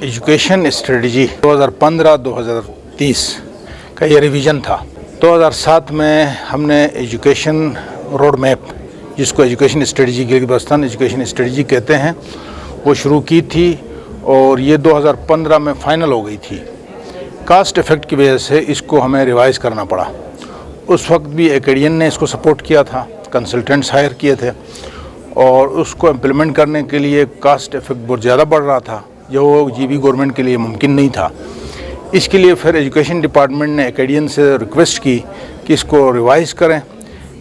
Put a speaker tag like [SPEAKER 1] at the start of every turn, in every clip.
[SPEAKER 1] Education strategy 2015-2030 का ये revision था। 2007 में हमने एजुकेशन रोड मैप, जिसको एजुकेशन स्ट्रेटजी गिलगित-बाल्टिस्तान एजुकेशन स्ट्रेटजी कहते हैं, वो शुरू की थी और ये 2015 में फ़ाइनल हो गई थी। कास्ट इफ़ेक्ट की वजह से इसको हमें रिवाइज़ करना पड़ा। उस वक्त भी एकेडियन ने इसको सपोर्ट किया था, कंसल्टेंट्स हायर किए थे और उसको इम्प्लीमेंट करने के लिए कास्ट इफ़ेक्ट बहुत ज़्यादा बढ़ रहा था, जो जीबी गवर्नमेंट के लिए मुमकिन नहीं था। इसके लिए फिर एजुकेशन डिपार्टमेंट ने एकेडियन से रिक्वेस्ट की कि इसको रिवाइज़ करें,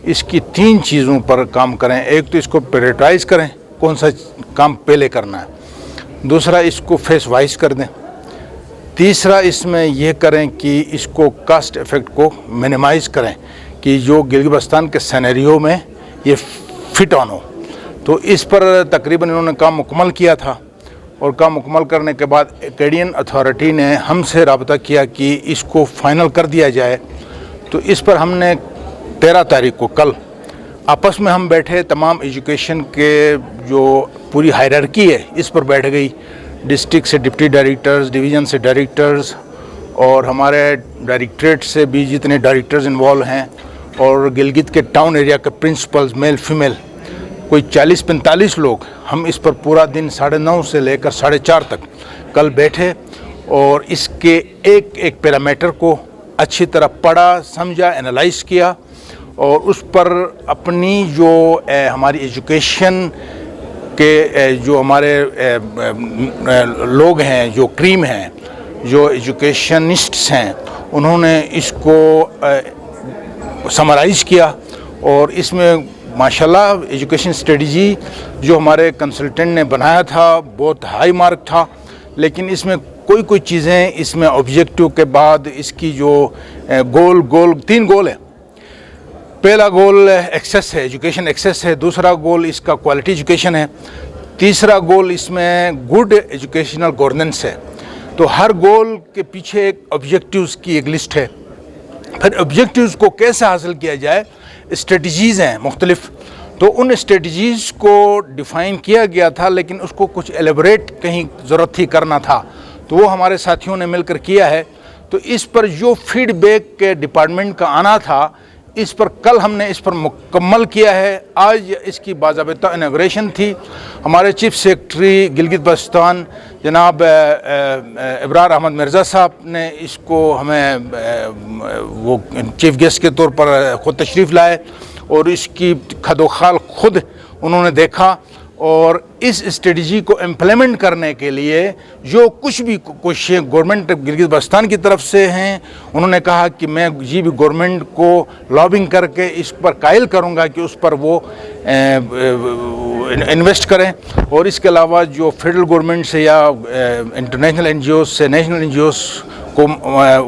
[SPEAKER 1] इसकी 3 चीज़ों पर काम करें। एक तो इसको प्रायोरिटाइज़ करें, कौन सा काम पहले करना है। दूसरा, इसको फेस वाइज कर दें। तीसरा, इसमें यह करें कि इसको कास्ट इफ़ेक्ट को मिनिमाइज़ करें कि जो गिलगित-बाल्टिस्तान के सिनेरियो में ये फिट ऑन हो। तो इस पर तकरीबन इन्होंने काम मुकम्मल किया था और काम मुकम्मल करने के बाद एकेडियन अथॉरिटी ने हमसे रब्ता किया कि इसको फ़ाइनल कर दिया जाए। तो इस पर हमने 13 तारीख को कल आपस में हम बैठे, तमाम एजुकेशन के जो पूरी हायरार्की है इस पर बैठ गई। डिस्ट्रिक्ट से डिप्टी डायरेक्टर्स, डिवीज़न से डायरेक्टर्स और हमारे डायरेक्टरेट से भी जितने डायरेक्टर्स इन्वॉल्व हैं और गिलगित के टाउन एरिया के प्रिंसिपल्स मेल फीमेल कोई 40-45 लोग, हम इस पर पूरा दिन 9:30 से लेकर 4:30 तक कल बैठे और इसके एक एक पैरामीटर को अच्छी तरह पढ़ा, समझा, एनालाइज किया और उस पर अपनी जो हमारी एजुकेशन के जो हमारे लोग हैं, जो क्रीम हैं, जो एजुकेशनिस्ट्स हैं, उन्होंने इसको समराइज़ किया और इसमें माशाल्लाह एजुकेशन स्ट्रेटजी जो हमारे कंसल्टेंट ने बनाया था बहुत हाई मार्क था। लेकिन इसमें कोई चीज़ें, इसमें ऑब्जेक्टिव के बाद इसकी जो गोल 3 गोल है। पहला गोल एक्सेस है, एजुकेशन एक्सेस है। दूसरा गोल इसका क्वालिटी एजुकेशन है। तीसरा गोल इसमें गुड एजुकेशनल गवर्नेंस है। तो हर गोल के पीछे एक ऑब्जेक्टिव्स की एक लिस्ट है। फिर ऑब्जेक्टिव्स को कैसे हासिल किया जाए, स्ट्रेटजीज़ हैं मुख्तलिफ। तो उन स्ट्रेटजीज़ को डिफ़ाइन किया गया था, लेकिन उसको कुछ एलेबरेट कहीं ज़रूरत थी करना था, तो वो हमारे साथियों ने मिलकर किया है। तो इस पर जो फीडबैक के डिपार्टमेंट का आना था, इस पर कल हमने इस पर मुकम्मल किया है। आज इसकी बाज़ाबिता इनॉग्रेशन थी। हमारे चीफ सेक्रेटरी गिलगित-बाल्टिस्तान जनाब इब्रार अहमद मिर्ज़ा साहब ने इसको हमें वो चीफ गेस्ट के तौर पर ख़ुद तशरीफ़ लाए और इसकी खदोखाल खुद उन्होंने देखा और इस स्ट्रेटजी को इम्प्लीमेंट करने के लिए जो कुछ भी कोशिशें गवर्नमेंट गिलगित-बाल्टिस्तान की तरफ से हैं, उन्होंने कहा कि मैं जी भी गवर्नमेंट को लॉबिंग करके इस पर कायल करूंगा कि उस पर वो इन्वेस्ट करें। और इसके अलावा जो फेडरल गवर्नमेंट से या इंटरनेशनल एनजीओ से नेशनल एनजीओ को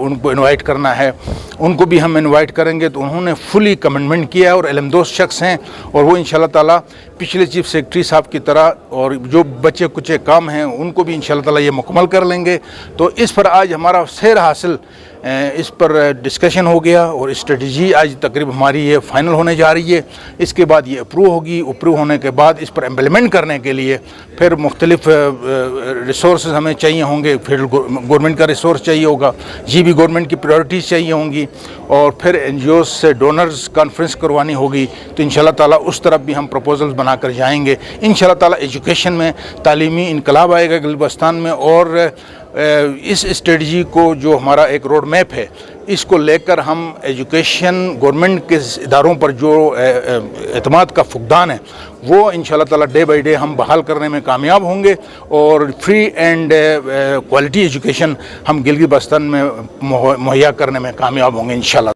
[SPEAKER 1] उनको इनवाइट करना है, उनको भी हम इनवाइट करेंगे। तो उन्होंने फुली कमिटमेंट किया है और इल्मदोज़ शख्स हैं और वो इंशाल्लाह ताला पिछले चीफ सेक्रेटरी साहब की तरह और जो बचे कुछ काम हैं उनको भी इंशाल्लाह ताला ये मुकम्मल कर लेंगे। तो इस पर आज हमारा सैर हासिल, इस पर डिस्कशन हो गया और स्ट्रेटजी आज तकरीब हमारी ये फ़ाइनल होने जा रही है। इसके बाद ये अप्रूव होगी। अप्रूव होने के बाद इस पर इम्प्लीमेंट करने के लिए फिर मुख्तलिफ रिसोर्स हमें चाहिए होंगे। फेडरल गवर्नमेंट का रिसोर्स चाहिए होगा, जीबी गवर्नमेंट की प्रायोरिटीज़ चाहिए होंगी और फिर एनजीओ से डोनर्स कॉन्फ्रेंस करवानी होगी। तो इंशाल्लाह ताला उस तरफ भी हम प्रपोजल्स बनाकर जाएंगे। इंशाल्लाह ताला एजुकेशन में तालीमी इनकलाब आएगा गिलगित-बाल्टिस्तान में और इस स्ट्रेटजी को जो हमारा एक रोड मैप है, इसको लेकर हम एजुकेशन गवर्नमेंट के इदारों पर जो एतमाद का फुकदान है वो इंशाल्लाह ताला डे बाई डे हम बहाल करने में कामयाब होंगे और फ्री एंड क्वालिटी एजुकेशन हम गिलगित-बाल्टिस्तान में मुहैया करने में कामयाब होंगे इंशाल्लाह।